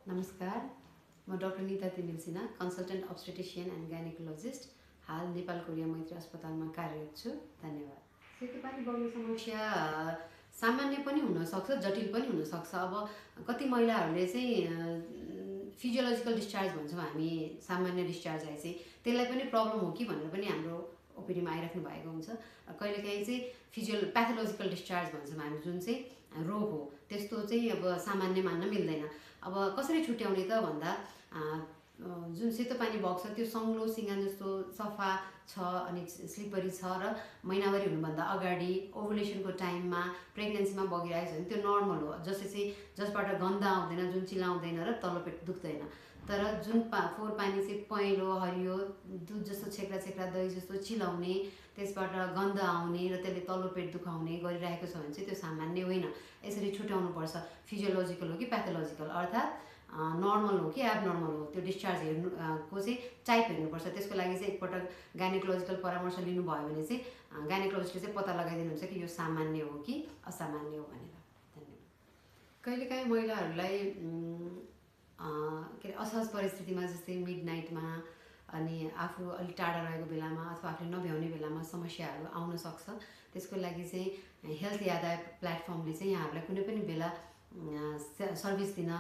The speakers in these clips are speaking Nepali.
नमस्कार, म doctor Nita Timilsina, consultant obstetrician and gynaecologist, हाल नेपाल कोरिया मैत्री अस्पतालमा कार्यरत छु। धन्यवाद। सेतो पानी बग्ने समस्या सामान्य पनि हुनसक्छ, जटिल पनि हुनसक्छ। अब कति महिलाहरूले चाहिँ फिजियोलोजिकल डिस्चार्ज भन्छौँ हामी, सामान्य डिस्चार्ज आए चाहिँ त्यसलाई पनि प्रब्लम हो कि भनेर पनि हाम्रो ओपिडीमा आइराख्नु भएको हुन्छ। कहिलेकाहीँ चाहिँ प्याथोलोजिकल डिस्चार्ज भन्छौँ हामी, जुन चाहिँ रोग हो, त्यस्तो चाहिँ अब सामान्य मान्न मिल्दैन। अब कसरी छुट्याउने त भन्दा जुन सेतो पानी बग्छ त्यो सङ्लो सिँगान जस्तो सफा छ अनि स्लिपरी छ र महिनावारी हुनुभन्दा अगाडि ओभुलेसनको टाइममा प्रेग्नेन्सीमा बगिरहेको छ भने त्यो नर्मल हो, जसबाट गन्ध आउँदैन, जुन चिलाउँदैन र तल्लो पेट दुख्दैन। तर जुन फोहोर पानी चाहिँ पहेँलो हरियो दुध जस्तो छेक्रा छेक्रा दही जस्तो चिलाउने, त्यसबाट गन्ध आउने र त्यसले तल्लो पेट दुखाउने गरिरहेको छ भने चाहिँ त्यो सामान्य होइन। यसरी छुट्याउनुपर्छ, फिजियोलोजिकल हो कि प्याथोलोजिकल, अर्थात् नर्मल हो कि एबनर्मल हो। त्यो डिस्चार्ज को चाहिँ टाइप हेर्नुपर्छ। त्यसको लागि चाहिँ एकपटक गाइनेकोलोजिकल परामर्श लिनुभयो भने चाहिँ गाइनेकोलोजिस्टले चाहिँ पत्ता लगाइदिनुहुन्छ कि यो सामान्य हो कि असामान्य हो भनेर। धन्यवाद। कहिलेकाहीँ महिलाहरूलाई के अरे असहज परिस्थितिमा, जस्तै मिड नाइटमा अनि आफू अलिक टाढा रहेको बेलामा अथवा आफूले नभ्याउने बेलामा समस्याहरू आउन सक्छ। त्यसको लागि चाहिँ हेल्थ यातायात प्लेटफर्मले चाहिँ यहाँहरूलाई कुनै पनि बेला सर्भिस दिन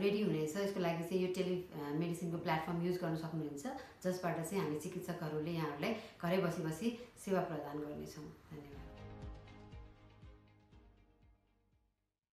रेडी हुनेछ। यसको लागि चाहिँ यो टेलिमेडिसिनको प्लेटफर्म युज गर्न सक्नुहुन्छ, जसबाट चाहिँ हामी चिकित्सकहरूले यहाँहरूलाई घरै बसी बसी सेवा प्रदान गर्नेछौँ। धन्यवाद।